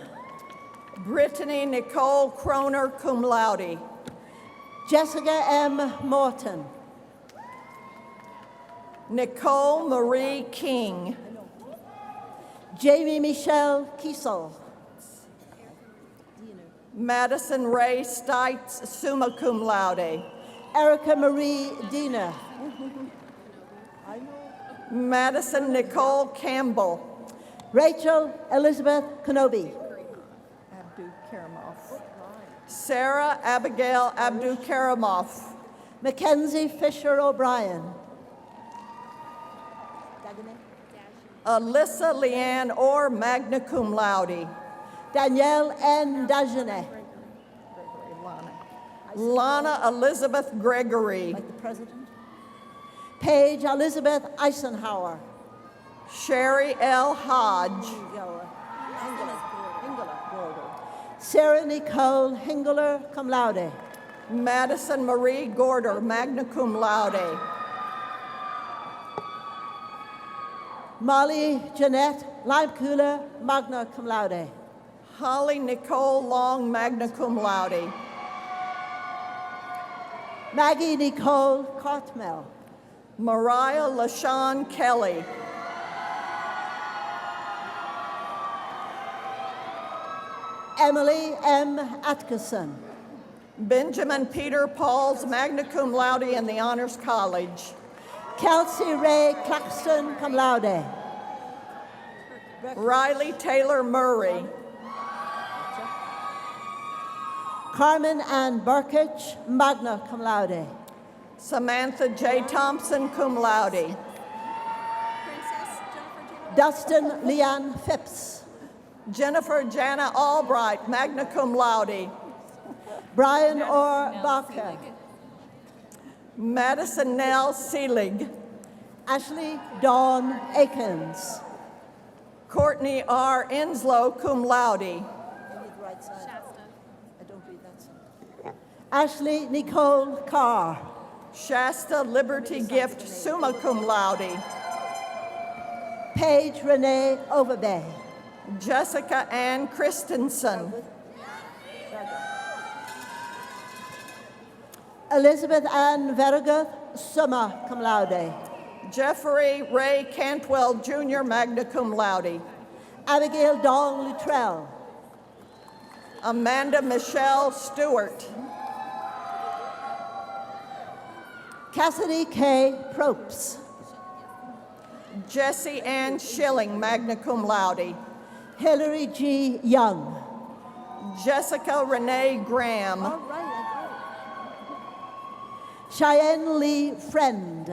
Brittany Nicole Croner, cum laude. Jessica M. Morton. Nicole Marie King. Jamie Michelle Kiesel. Madison Ray Stites, summa cum laude. Erica Marie Diener. Madison Nicole Campbell. Rachel Elizabeth Kenobi. Sarah Abigail Abdul-Karimov. Mackenzie Fisher O'Brien. Alyssa Leanne Orr, magna cum laude. Danielle N. Dagenet. Lana Elizabeth Gregory. Like the president. Paige Elizabeth Eisenhower. Sherry L. Hodge. Sarah Nicole Hingler, cum laude. Madison Marie Gorder, magna cum laude. Molly Jeanette Leibkuhler, magna cum laude. Holly Nicole Long, magna cum laude. Maggie Nicole Cartmel. Mariah LaShawn Kelly. Emily M. Atkinson. Benjamin Peter Pauls, magna cum laude in the Honors College. Kelsey Ray Claxton, cum laude. Riley Taylor Murray. Carmen Ann Burkich, magna cum laude. Samantha J. Thompson, cum laude. Dustin Leanne Phipps. Jennifer Jana Albright, magna cum laude. Brian Orr Barker. Madison Nell Seelig. Ashley Dawn Akins. Courtney R. Enslow, cum laude. Ashley Nicole Carr. Shasta Liberty Gift, summa cum laude. Paige Renee Overbay. Jessica Ann Christensen. Elizabeth Ann Verguth, summa cum laude. Jeffrey Ray Cantwell Jr., magna cum laude. Abigail Dawn Luttrell. Amanda Michelle Stewart. Cassidy K. Propes. Jessie Ann Schilling, magna cum laude. Hillary G. Young. Jessica Renee Graham. All right. Cheyenne Lee Friend.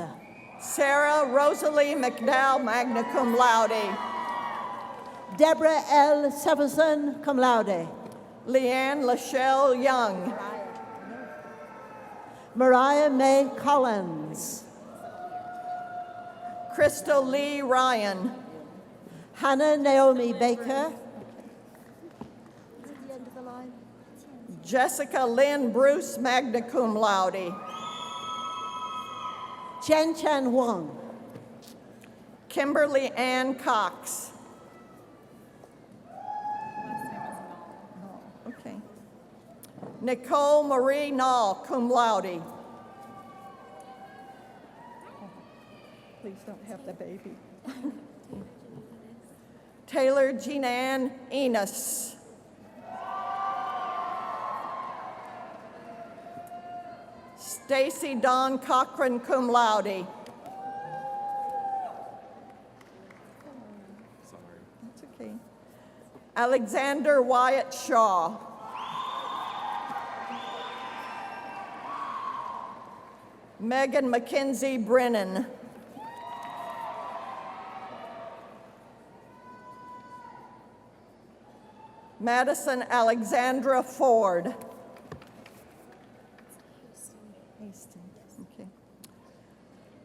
Sarah Rosalie McDowell, magna cum laude. Deborah L. Severson, cum laude. Leanne Lachelle Young. Mariah May Collins. Crystal Lee Ryan. Hannah Naomi Baker. Jessica Lynn Bruce, magna cum laude. Chen Chen Wong. Kimberly Ann Cox. Okay. Nicole Marie Nall, cum laude. Please don't have the baby. Taylor Jean Ann Enos. Stacy Dawn Cochran, cum laude. Sorry. That's okay. Alexander Wyatt Shaw. Megan Mackenzie Brennan. Madison Alexandra Ford. Okay.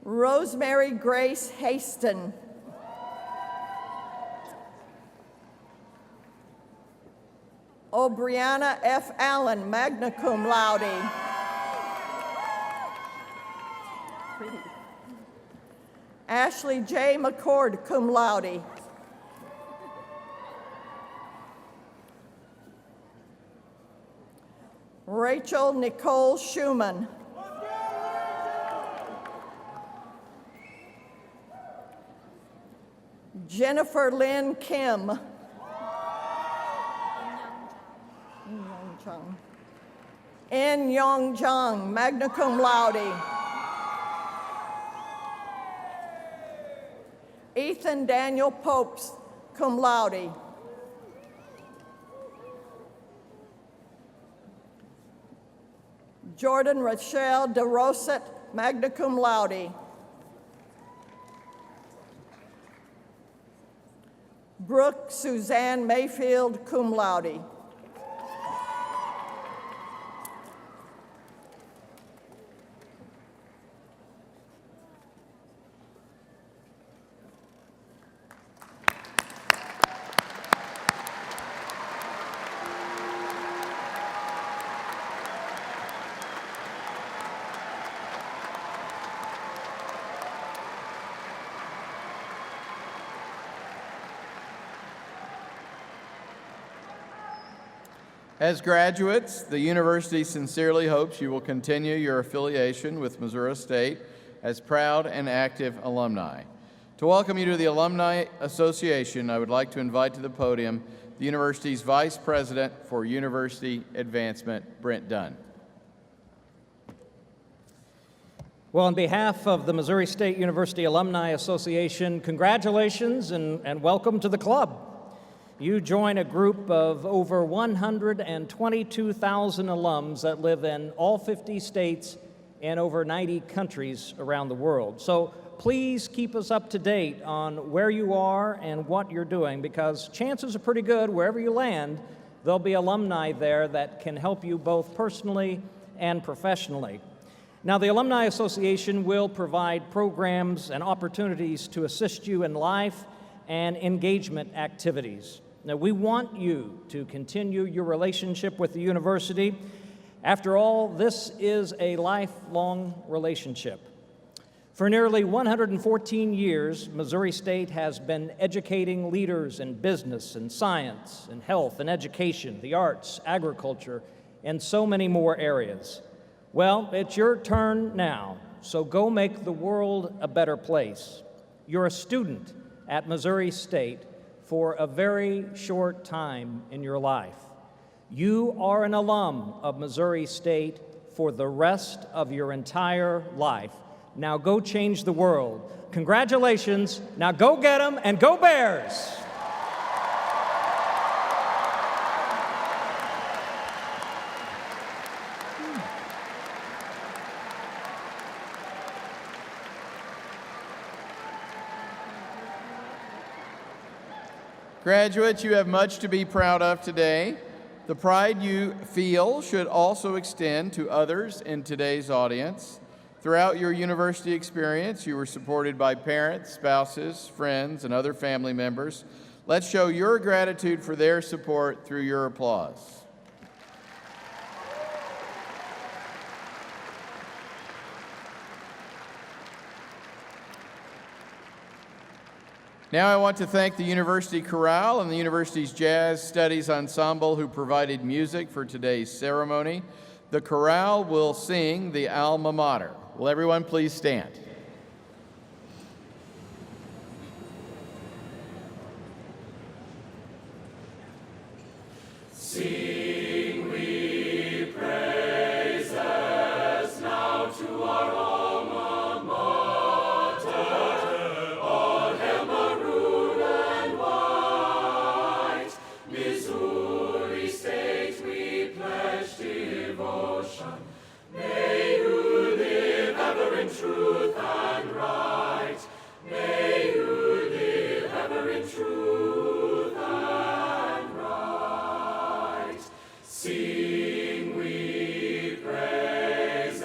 Rosemary Grace Haston. O'Brianna F. Allen, magna cum laude. Ashley J. McCord, cum laude. Rachel Nicole Schumann. Jennifer Lynn Kim. In Yong Jung, magna cum laude. Ethan Daniel Popes, cum laude. Jordan Rochelle DeRosset, magna cum laude. Brooke Suzanne Mayfield, cum laude. As graduates, the university sincerely hopes you will continue your affiliation with Missouri State as proud and active alumni. To welcome you to the Alumni Association, I would like to invite to the podium the university's Vice President for University Advancement, Brent Dunn. Well, on behalf of the Missouri State University Alumni Association, congratulations and welcome to the club. You join a group of over 122,000 alums that live in all 50 states and over 90 countries around the world. So please keep us up to date on where you are and what you're doing, because chances are pretty good wherever you land, there'll be alumni there that can help you both personally and professionally. Now, the Alumni Association will provide programs and opportunities to assist you in life and engagement activities. Now, we want you to continue your relationship with the university. After all, this is a lifelong relationship. For nearly 114 years, Missouri State has been educating leaders in business and science and health and education, the arts, agriculture, and so many more areas. Well, it's your turn now, so go make the world a better place. You're a student at Missouri State for a very short time in your life. You are an alum of Missouri State for the rest of your entire life. Now go change the world. Congratulations. Now go get them and go Bears! Graduates, you have much to be proud of today. The pride you feel should also extend to others in today's audience. Throughout your university experience, you were supported by parents, spouses, friends, and other family members. Let's show your gratitude for their support through your applause. Now I want to thank the University Chorale and the university's Jazz Studies Ensemble who provided music for today's ceremony. The chorale will sing the Alma Mater. Will everyone please stand? Sing we praises now to our alma mater. All hail maroon and white. Missouri State we pledge devotion. May you live ever in truth and right. May you live ever in truth and right. Sing we praises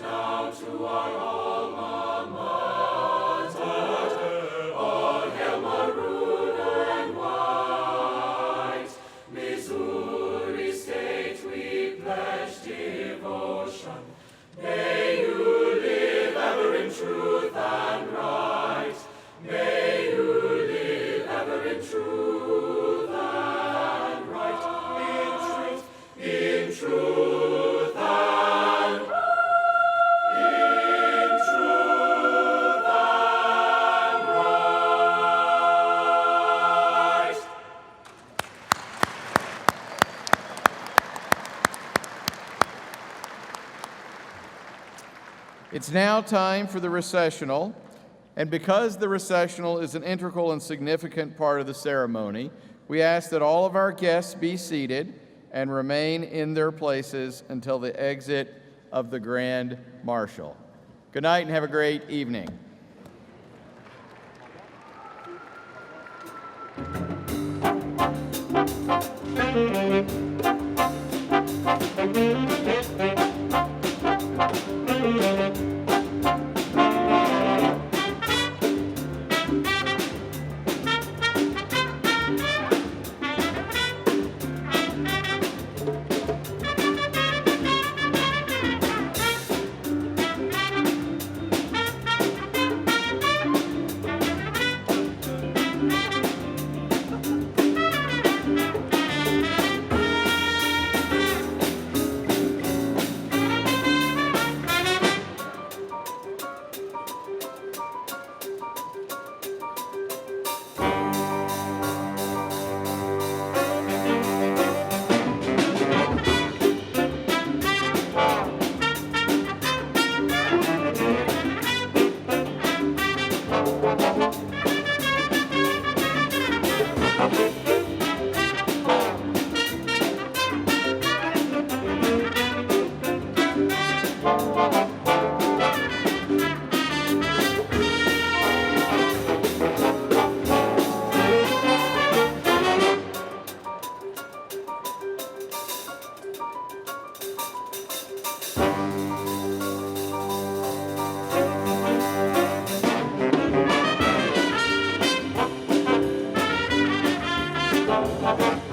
now to our alma mater. All hail maroon and white. Missouri State we pledge devotion. May you live ever in truth and right. May you live ever in truth and right. In truth and in truth and right. It's now time for the recessional, and because the recessional is an integral and significant part of the ceremony, we ask that all of our guests be seated and remain in their places until the exit of the Grand Marshal. Good night and have a great evening. Thank you.